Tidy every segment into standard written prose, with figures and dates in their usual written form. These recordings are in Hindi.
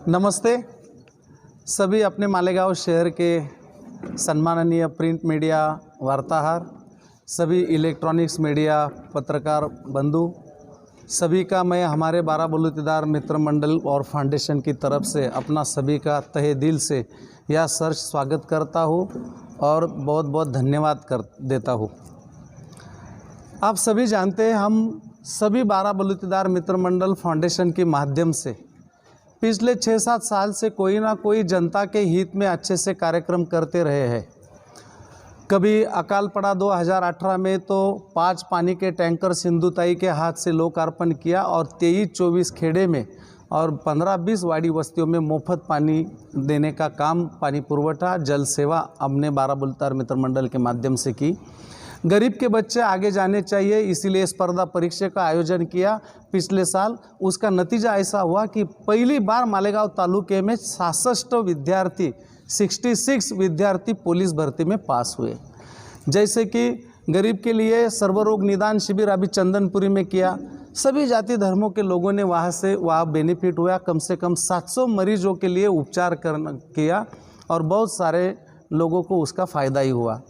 नमस्ते सभी अपने मालेगांव शहर के सम्माननीय प्रिंट मीडिया वार्ताहर, सभी इलेक्ट्रॉनिक्स मीडिया पत्रकार बंधु, सभी का मैं हमारे 12 बलूतेदार मित्र मंडल और फाउंडेशन की तरफ से अपना सभी का तहे दिल से यह सर्च स्वागत करता हूँ और बहुत बहुत धन्यवाद कर देता हूँ। आप सभी जानते हैं हम सभी 12 बलूतेदार मित्र मंडल फाउंडेशन के माध्यम से पिछले 6-7 साल से कोई ना कोई जनता के हित में अच्छे से कार्यक्रम करते रहे हैं। कभी अकाल पड़ा 2018 में तो 5 पानी के टैंकर सिंधुताई के हाथ से लोकार्पण किया और 23-24 खेड़े में और 15-20 वाड़ी बस्तियों में मुफ्त पानी देने का काम, पानी पुरवठा जल सेवा हमने 12 बलूतेदार मित्र मंडल के माध्यम से की। गरीब के बच्चे आगे जाने चाहिए, इसीलिए स्पर्धा परीक्षा का आयोजन किया पिछले साल। उसका नतीजा ऐसा हुआ कि पहली बार मालेगांव तालुके में 66 विद्यार्थी पुलिस भर्ती में पास हुए। जैसे कि गरीब के लिए सर्वरोग निदान शिविर अभी चंदनपुरी में किया, सभी जाति धर्मों के लोगों ने वहाँ बेनिफिट हुआ। कम से कम 700 मरीजों के लिए उपचार किया और बहुत सारे लोगों को उसका फ़ायदा ही हुआ।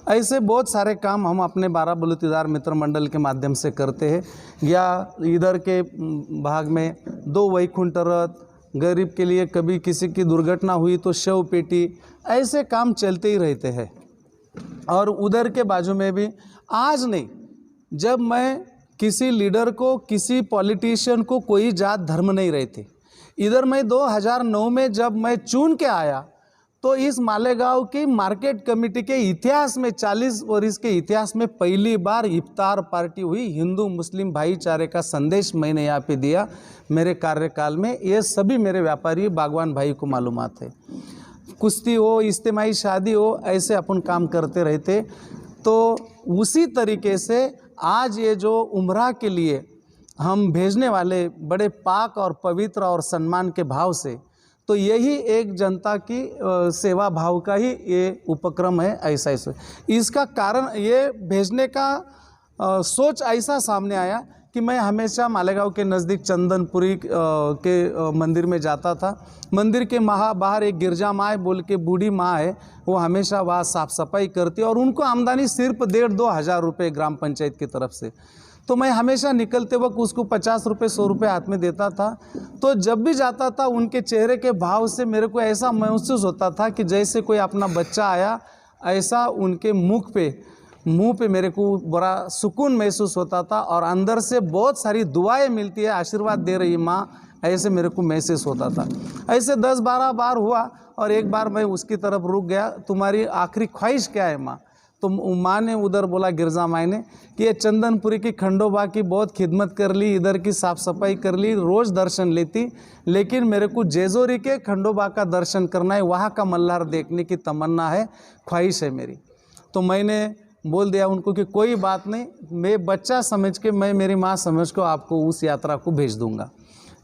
ऐसे बहुत सारे काम हम अपने 12 बलूतेदार मित्र मंडल के माध्यम से करते हैं। या इधर के भाग में 2 वैकुंठ रथ, गरीब के लिए कभी किसी की दुर्घटना हुई तो शव पेटी, ऐसे काम चलते ही रहते हैं। और उधर के बाजू में भी आज नहीं, जब मैं किसी लीडर को, किसी पॉलिटिशियन को कोई जात धर्म नहीं रहते। इधर मैं 2009 में जब मैं चुन के आया तो इस मालेगांव की मार्केट कमेटी के इतिहास में, 40 वर्ष के इतिहास में पहली बार इफ्तार पार्टी हुई। हिंदू मुस्लिम भाईचारे का संदेश मैंने यहाँ पे दिया मेरे कार्यकाल में। ये सभी मेरे व्यापारी बागवान भाई को मालूमात है। कुश्ती हो, इज्तिमाई शादी हो, ऐसे अपन काम करते रहते। तो उसी तरीके से आज ये जो उम्रा के लिए हम भेजने वाले बड़े पाक और पवित्र और सम्मान के भाव से, तो यही एक जनता की सेवा भाव का ही ये उपक्रम है। ऐसा इसका कारण ये भेजने का सोच ऐसा सामने आया कि मैं हमेशा मालेगांव के नज़दीक चंदनपुरी के मंदिर में जाता था। मंदिर के बाहर एक गिरजा माँ बोल के बूढ़ी माँ है, वो हमेशा वहाँ साफ़ सफाई करती है और उनको आमदनी सिर्फ 1,500-2 हज़ार रुपये ग्राम पंचायत की तरफ से। तो मैं हमेशा निकलते वक्त उसको 50 रुपये 100 रुपये हाथ में देता था। तो जब भी जाता था उनके चेहरे के भाव से मेरे को ऐसा महसूस होता था कि जैसे कोई अपना बच्चा आया, ऐसा उनके मुंह पे मेरे को बड़ा सुकून महसूस होता था और अंदर से बहुत सारी दुआएं मिलती है, आशीर्वाद दे रही माँ, ऐसे मेरे को महसूस होता था। ऐसे 10-12 बार हुआ और एक बार मैं उसकी तरफ रुक गया, तुम्हारी आखिरी ख्वाहिश क्या है माँ? तो माँ ने उधर बोला, गिरजा माँ ने, कि ये चंदनपुरी की खंडोबा की बहुत खिदमत कर ली, इधर की साफ़ सफाई कर ली, रोज़ दर्शन लेती, लेकिन मेरे को जेजोरी के खंडोबा का दर्शन करना है, वहाँ का मल्हार देखने की तमन्ना है, ख्वाहिश है मेरी। तो मैंने बोल दिया उनको कि कोई बात नहीं, मैं बच्चा समझ के, मैं मेरी माँ समझ को आपको उस यात्रा को भेज दूँगा।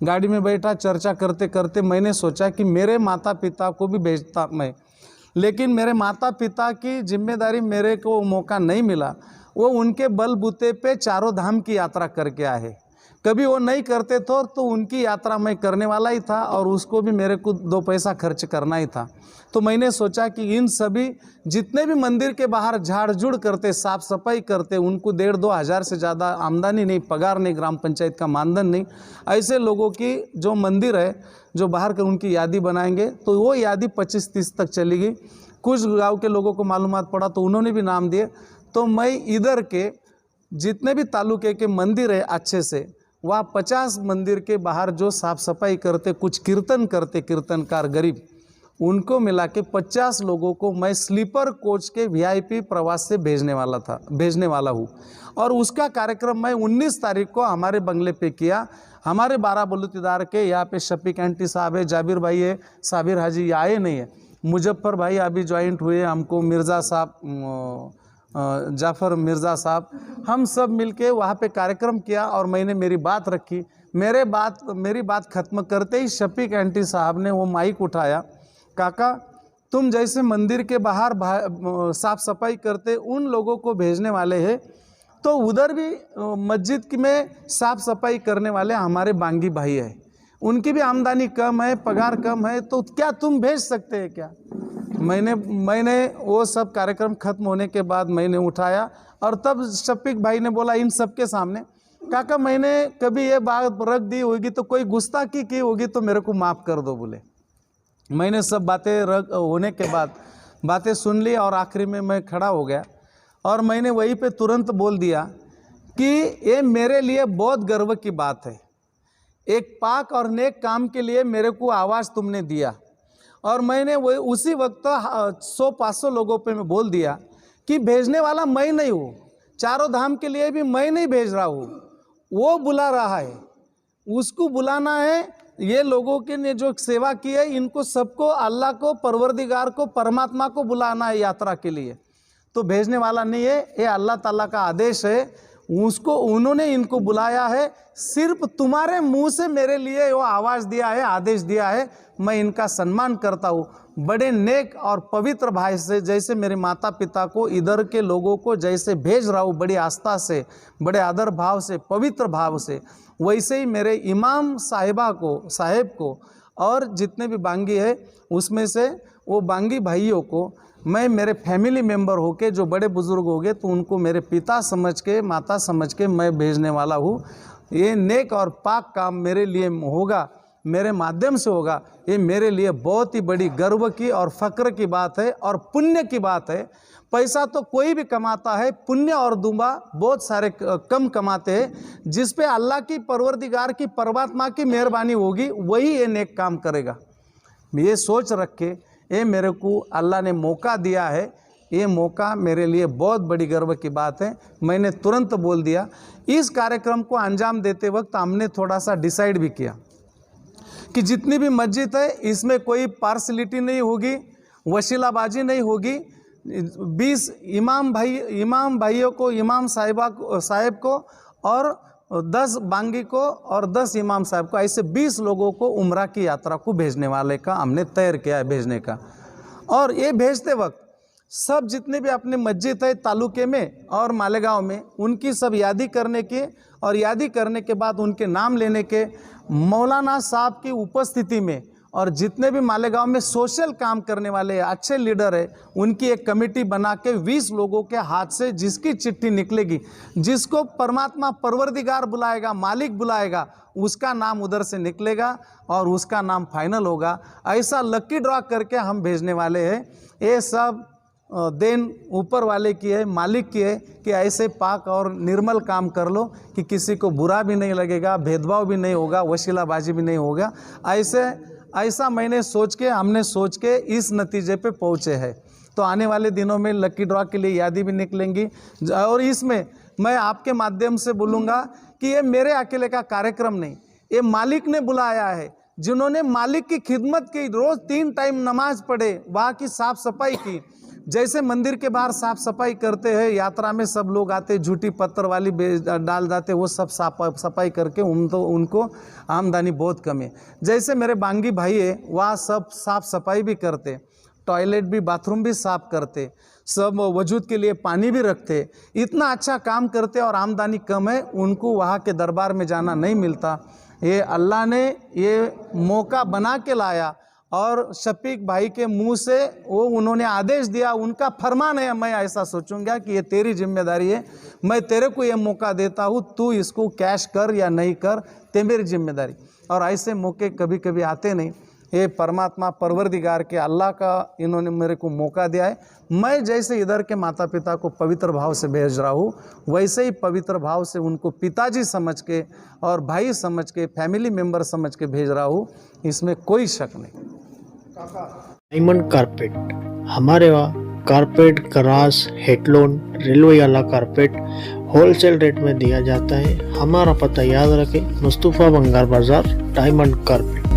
गाड़ी में बैठा, चर्चा करते करते मैंने सोचा कि मेरे माता पिता को भी भेजता मैं, लेकिन मेरे माता पिता की जिम्मेदारी मेरे को मौका नहीं मिला। वो उनके बलबूते पे चारों धाम की यात्रा करके आए। कभी वो नहीं करते तो उनकी यात्रा मैं करने वाला ही था और उसको भी मेरे को 2 पैसा खर्च करना ही था। तो मैंने सोचा कि इन सभी जितने भी मंदिर के बाहर झाड़ झुड़ करते, साफ़ सफाई करते, उनको 1,500-2 हज़ार से ज़्यादा आमदनी नहीं, पगार नहीं, ग्राम पंचायत का मानधन नहीं, ऐसे लोगों की जो मंदिर है जो बाहर कर उनकी यादी बनाएंगे। तो वो यादी 25-30 तक चली गई। कुछ गांव के लोगों को मालूमात पड़ा तो उन्होंने भी नाम दिए। तो मैं इधर के जितने भी तालुके के मंदिर है अच्छे से, वहाँ 50 मंदिर के बाहर जो साफ़ सफाई करते, कुछ कीर्तन करते, कीर्तनकार गरीब, उनको मिला के 50 लोगों को मैं स्लीपर कोच के VIP प्रवास से भेजने वाला हूँ। और उसका कार्यक्रम मैं 19 तारीख को हमारे बंगले पे किया। हमारे 12 बलूतेदार के यहाँ पे शफीक आंटी साहब है, जाबिर भाई है, साबिर हाजी आए नहीं है, मुजफ्फर भाई अभी ज्वाइंट हुए, हमको मिर्ज़ा साहब, जाफ़र मिर्ज़ा साहब, हम सब मिलके वहाँ पे कार्यक्रम किया और मैंने मेरी बात रखी। मेरी बात ख़त्म करते ही शफीक आंटी साहब ने वो माइक उठाया, काका तुम जैसे मंदिर के बाहर साफ़ सफाई करते उन लोगों को भेजने वाले हैं, तो उधर भी मस्जिद में साफ़ सफाई करने वाले हमारे बांगी भाई है, उनकी भी आमदनी कम है, पगार कम है, तो क्या तुम भेज सकते हैं क्या? मैंने वो सब कार्यक्रम खत्म होने के बाद मैंने उठाया और तब शफीक भाई ने बोला इन सबके सामने, काका मैंने कभी ये बात रख दी होगी तो कोई गुस्ताखी की होगी तो मेरे को माफ़ कर दो बोले। मैंने सब बातें रख होने के बाद बातें सुन ली और आखिरी में मैं खड़ा हो गया और मैंने वहीं पे तुरंत बोल दिया कि ये मेरे लिए बहुत गर्व की बात है। एक पाक और नेक काम के लिए मेरे को आवाज़ तुमने दिया और मैंने वही उसी वक्त 100-500 लोगों पे मैं बोल दिया कि भेजने वाला मैं नहीं हूँ, चारों धाम के लिए भी मैं नहीं भेज रहा हूँ, वो बुला रहा है, उसको बुलाना है। ये लोगों के ने जो सेवा की है इनको सबको अल्लाह को, परवरदिगार को, परमात्मा को बुलाना है यात्रा के लिए, तो भेजने वाला नहीं है, ये अल्लाह ताला का आदेश है, उसको उन्होंने इनको बुलाया है। सिर्फ तुम्हारे मुंह से मेरे लिए वो आवाज़ दिया है, आदेश दिया है, मैं इनका सम्मान करता हूँ। बड़े नेक और पवित्र भाई से जैसे मेरे माता पिता को, इधर के लोगों को जैसे भेज रहा हूँ बड़ी आस्था से, बड़े आदर भाव से, पवित्र भाव से, वैसे ही मेरे इमाम साहेब को और जितने भी बांगी है उसमें से वो बांगी भाइयों को मैं मेरे फैमिली मेंबर होके, जो बड़े बुजुर्ग हो गए तो उनको मेरे पिता समझ के, माता समझ के मैं भेजने वाला हूँ। ये नेक और पाक काम मेरे लिए होगा, मेरे माध्यम से होगा, ये मेरे लिए बहुत ही बड़ी गर्व की और फ़ख्र की बात है और पुण्य की बात है। पैसा तो कोई भी कमाता है, पुण्य और दुआ बहुत सारे कम कमाते हैं। जिस पे अल्लाह की, परवरदिगार की, परमात्मा की मेहरबानी होगी वही ये नेक काम करेगा। ये सोच रख के ये मेरे को अल्लाह ने मौका दिया है, ये मौका मेरे लिए बहुत बड़ी गर्व की बात है। मैंने तुरंत बोल दिया। इस कार्यक्रम को अंजाम देते वक्त हमने थोड़ा सा डिसाइड भी किया कि जितनी भी मस्जिद है इसमें कोई पार्शलिटी नहीं होगी, वसीलाबाजी नहीं होगी। 20 इमाम भाइयों को, इमाम साहिब को और 10 बांगी को और 10 इमाम साहब को, ऐसे 20 लोगों को उम्रा की यात्रा को भेजने वाले का हमने तय किया है भेजने का। और ये भेजते वक्त सब जितने भी अपने मस्जिद है तालुके में और मालेगांव में, उनकी सब यादी करने के और यादी करने के बाद उनके नाम लेने के, मौलाना साहब की उपस्थिति में और जितने भी मालेगांव में सोशल काम करने वाले अच्छे लीडर है उनकी एक कमेटी बना के 20 लोगों के हाथ से जिसकी चिट्ठी निकलेगी, जिसको परमात्मा परवरदिगार बुलाएगा, मालिक बुलाएगा, उसका नाम उधर से निकलेगा और उसका नाम फाइनल होगा। ऐसा लकी ड्रॉ करके हम भेजने वाले हैं। ये सब देन ऊपर वाले की है, मालिक की है कि ऐसे पाक और निर्मल काम कर लो कि किसी को बुरा भी नहीं लगेगा, भेदभाव भी नहीं होगा, वसीलाबाजी भी नहीं होगा। ऐसा हमने सोच के इस नतीजे पे पहुँचे हैं। तो आने वाले दिनों में लकी ड्रॉ के लिए यादी भी निकलेंगी और इसमें मैं आपके माध्यम से बोलूँगा कि ये मेरे अकेले का कार्यक्रम नहीं, ये मालिक ने बुलाया है, जिन्होंने मालिक की खिदमत की, रोज़ 3 टाइम नमाज पढ़े, वहाँ की साफ़ सफाई की। जैसे मंदिर के बाहर साफ सफाई करते हैं, यात्रा में सब लोग आते, झूठी पत्थर वाली डाल जाते, वो सब सफाई करके उनको आमदनी बहुत कम है। जैसे मेरे बांगी भाई है, वहाँ सब साफ सफाई भी करते, टॉयलेट भी, बाथरूम भी साफ करते, सब वजूद के लिए पानी भी रखते, इतना अच्छा काम करते और आमदनी कम है, उनको वहाँ के दरबार में जाना नहीं मिलता। ये अल्लाह ने ये मौका बना के लाया और शफीक भाई के मुंह से वो उन्होंने आदेश दिया, उनका फरमान है। मैं ऐसा सोचूंगा कि ये तेरी जिम्मेदारी है, मैं तेरे को ये मौका देता हूँ, तू इसको कैश कर या नहीं कर, ते मेरी जिम्मेदारी। और ऐसे मौके कभी कभी आते नहीं, ये परमात्मा परवरदिगार के अल्लाह का इन्होंने मेरे को मौका दिया है। मैं जैसे इधर के माता पिता को पवित्र भाव से भेज रहा हूँ, वैसे ही पवित्र भाव से उनको पिताजी समझ के और भाई समझ के, फैमिली मेम्बर समझ के भेज रहा हूँ, इसमें कोई शक नहीं। डायमंड कारपेट, हमारे वहाँ कारपेट, ग्रास, हेडलोन, रेलवे वाला कारपेट होलसेल रेट में दिया जाता है। हमारा पता याद रखें, मुस्तफ़ा बंगार बाजार, डायमंड कारपेट।